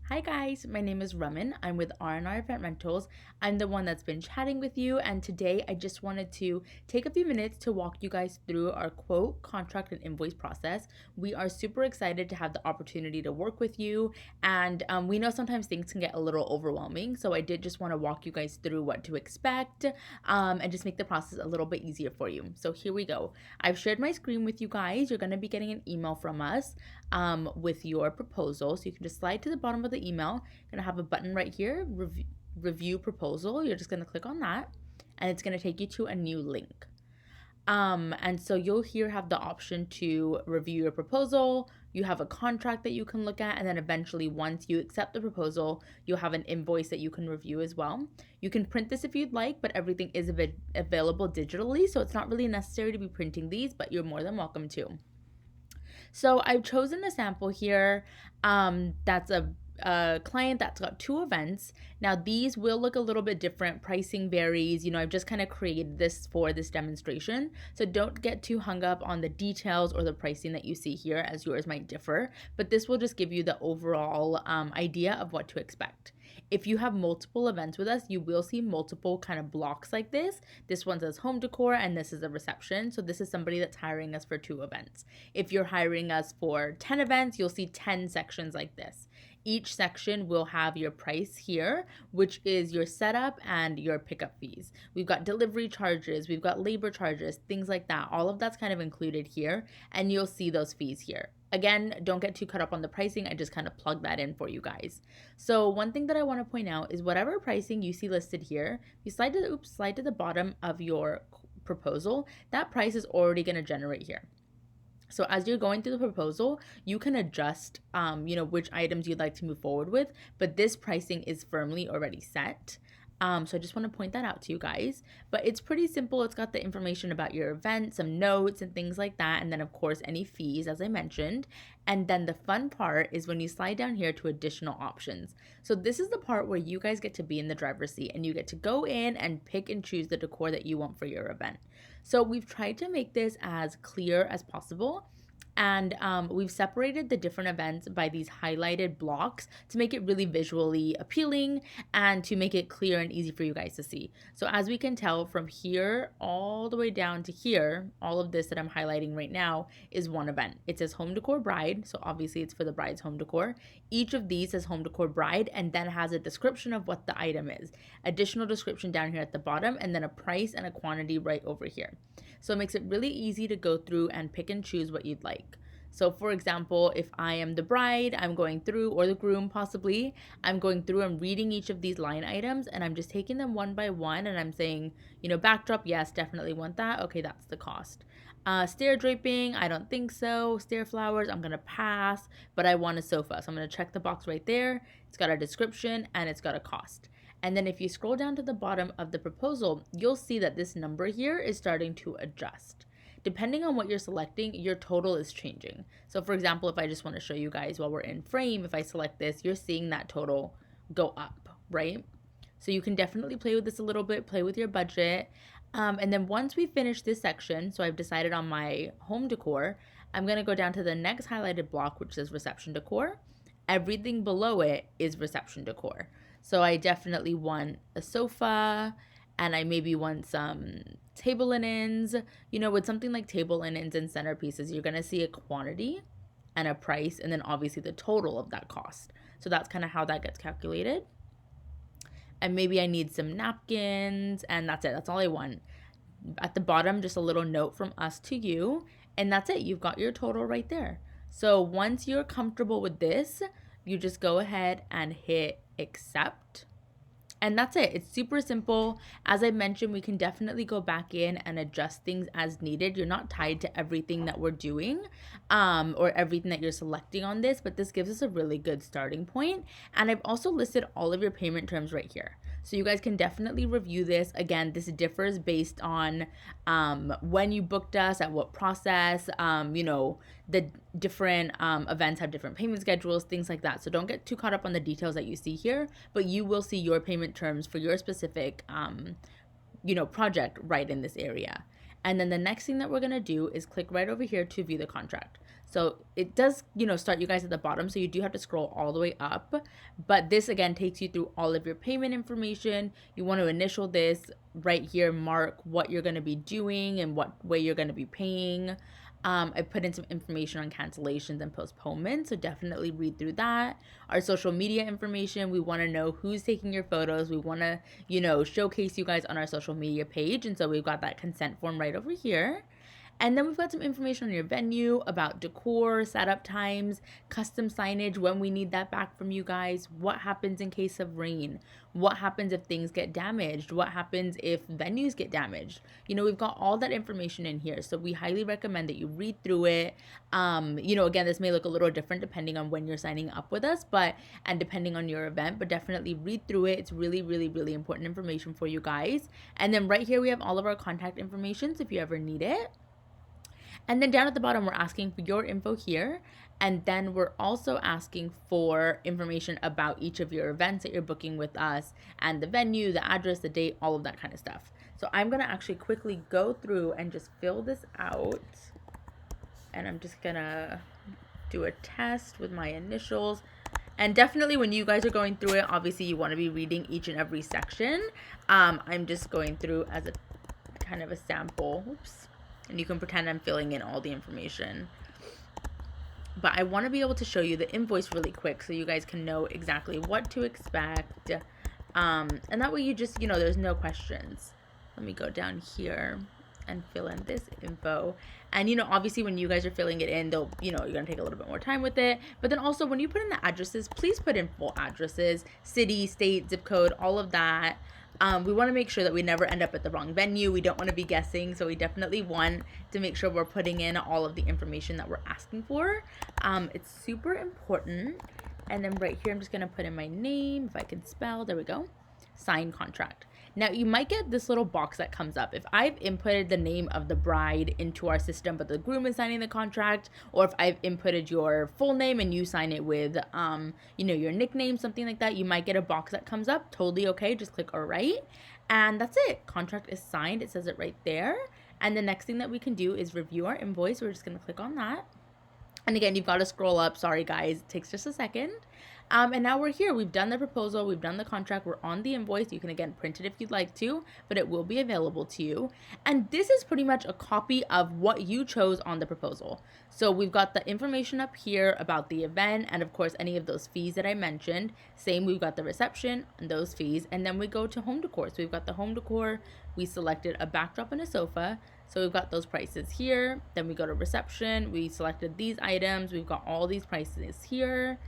Hi guys, my name is Raman. I'm with R&R Event Rentals. I'm the one that's been chatting with you, and today I just wanted to take a few minutes to walk you guys through our quote, contract, and invoice process. We are super excited to have the opportunity to work with you, and we know sometimes things can get a little overwhelming, so I did just want to walk you guys through what to expect and just make the process a little bit easier for you. So here we go. I've shared my screen with you guys. You're going to be getting an email from us with your proposal. So you can just slide to the bottom of the email. You're gonna have a button right here, review proposal. You're just gonna click on that, and it's gonna take you to a new link. And so you'll here have the option to review your proposal. You have a contract that you can look at, and then eventually, once you accept the proposal, you'll have an invoice that you can review as well. You can print this if you'd like, but everything is available digitally, so it's not really necessary to be printing these, but you're more than welcome to. So I've chosen a sample here that's a client that's got two events. Now these will look a little bit different. Pricing varies. I've just kind of created this for this demonstration. So don't get too hung up on the details or the pricing that you see here, as yours might differ. But this will just give you the overall idea of what to expect. If you have multiple events with us, you will see multiple kind of blocks like this. This one says home decor and this is a reception. So this is somebody that's hiring us for two events. If you're hiring us for 10 events, you'll see 10 sections like this. Each section will have your price here, which is your setup and your pickup fees. We've got delivery charges, we've got labor charges, things like that. All of that's kind of included here, and you'll see those fees here. Again, don't get too caught up on the pricing. I just kind of plug that in for you guys. So one thing that I want to point out is whatever pricing you see listed here, if you slide to the bottom of your proposal, that price is already going to generate here. So as you're going through the proposal, you can adjust, which items you'd like to move forward with, but this pricing is firmly already set. So I just want to point that out to you guys. But it's pretty simple. It's got the information about your event, some notes and things like that. And then, of course, any fees, as I mentioned. And then the fun part is when you slide down here to additional options. So this is the part where you guys get to be in the driver's seat and you get to go in and pick and choose the decor that you want for your event. So we've tried to make this as clear as possible. And we've separated the different events by these highlighted blocks to make it really visually appealing and to make it clear and easy for you guys to see. So as we can tell from here all the way down to here, all of this that I'm highlighting right now is one event. It says home decor bride, so obviously it's for the bride's home decor. Each of these says home decor bride and then has a description of what the item is. Additional description down here at the bottom, and then a price and a quantity right over here. So it makes it really easy to go through and pick and choose what you'd like. So for example, if I am the bride, I'm going through, or the groom possibly, I'm going through and reading each of these line items and I'm just taking them one by one and I'm saying, backdrop, yes, definitely want that. Okay, that's the cost. Stair draping, I don't think so. Stair flowers, I'm gonna pass, but I want a sofa. So I'm gonna check the box right there. It's got a description and it's got a cost. And then if you scroll down to the bottom of the proposal, you'll see that this number here is starting to adjust. Depending on what you're selecting, your total is changing. So for example, if I just want to show you guys while we're in frame, if I select this, you're seeing that total go up, right? So you can definitely play with this a little bit, play with your budget. And then once we finish this section, so I've decided on my home decor, I'm gonna go down to the next highlighted block, which says reception decor. Everything below it is reception decor. So I definitely want a sofa and I maybe want some table linens. With something like table linens and centerpieces, you're going to see a quantity and a price and then obviously the total of that cost. So that's kind of how that gets calculated. And maybe I need some napkins and that's it. That's all I want. At the bottom, just a little note from us to you. And that's it. You've got your total right there. So once you're comfortable with this, you just go ahead and hit accept. And that's it. It's super simple. As I mentioned, we can definitely go back in and adjust things as needed. You're not tied to everything that we're doing or everything that you're selecting on this, but this gives us a really good starting point. And I've also listed all of your payment terms right here. So you guys can definitely review this. Again, this differs based on when you booked us, at what process, the different events have different payment schedules, things like that. So don't get too caught up on the details that you see here, but you will see your payment terms for your specific, project right in this area. And then the next thing that we're going to do is click right over here to view the contract. So it does, start you guys at the bottom. So you do have to scroll all the way up. But this again takes you through all of your payment information. You want to initial this right here, mark what you're going to be doing and what way you're going to be paying. I put in some information on cancellations and postponements, so definitely read through that. Our social media information, we want to know who's taking your photos. We want to, showcase you guys on our social media page, and so we've got that consent form right over here. And then we've got some information on your venue, about decor, setup times, custom signage, when we need that back from you guys, what happens in case of rain, what happens if things get damaged, what happens if venues get damaged. We've got all that information in here. So we highly recommend that you read through it. Again, this may look a little different depending on when you're signing up with us, and depending on your event, but definitely read through it. It's really, really, really important information for you guys. And then right here, we have all of our contact information, so if you ever need it. And then down at the bottom, we're asking for your info here. And then we're also asking for information about each of your events that you're booking with us, and the venue, the address, the date, all of that kind of stuff. So I'm going to actually quickly go through and just fill this out. And I'm just going to do a test with my initials. And definitely when you guys are going through it, obviously you want to be reading each and every section. I'm just going through as a kind of a sample. Oops. And you can pretend I'm filling in all the information. But I want to be able to show you the invoice really quick so you guys can know exactly what to expect. And that way you just, there's no questions. Let me go down here and fill in this info. And, obviously when you guys are filling it in, you're going to take a little bit more time with it. But then also when you put in the addresses, please put in full addresses, city, state, zip code, all of that. We want to make sure that we never end up at the wrong venue. We don't want to be guessing, so we definitely want to make sure we're putting in all of the information that we're asking for. It's super important. And then right here, I'm just going to put in my name, if I can spell. There we go. Sign contract. Now, you might get this little box that comes up. If I've inputted the name of the bride into our system, but the groom is signing the contract, or if I've inputted your full name and you sign it with, your nickname, something like that, you might get a box that comes up. Totally okay. Just click all right. And that's it. Contract is signed. It says it right there. And the next thing that we can do is review our invoice. We're just going to click on that. And again, you've got to scroll up. Sorry, guys. It takes just a second. And now we're here. We've done the proposal. We've done the contract. We're on the invoice. You can, again, print it if you'd like to, but it will be available to you. And this is pretty much a copy of what you chose on the proposal. So we've got the information up here about the event and, of course, any of those fees that I mentioned. Same, we've got the reception and those fees. And then we go to home decor. So we've got the home decor. We selected a backdrop and a sofa. So we've got those prices here. Then we go to reception. We selected these items. We've got all these prices here.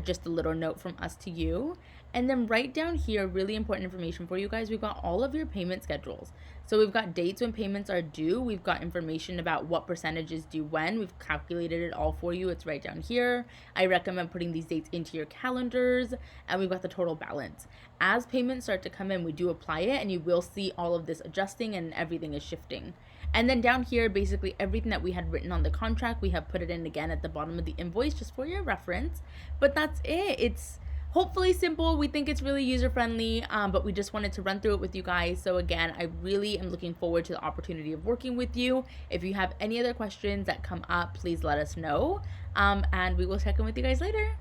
Just a little note from us to you. And then right down here, really important information for you guys, we've got all of your payment schedules. So we've got dates when payments are due. We've got information about what percentage is due when. We've calculated it all for you. It's right down here. I recommend putting these dates into your calendars. And we've got the total balance. As payments start to come in, we do apply it, and you will see all of this adjusting and everything is shifting. And then down here, basically everything that we had written on the contract, we have put it in again at the bottom of the invoice just for your reference. But that's it. It's hopefully simple. We think it's really user-friendly, but we just wanted to run through it with you guys. So again, I really am looking forward to the opportunity of working with you. If you have any other questions that come up, please let us know. And we will check in with you guys later.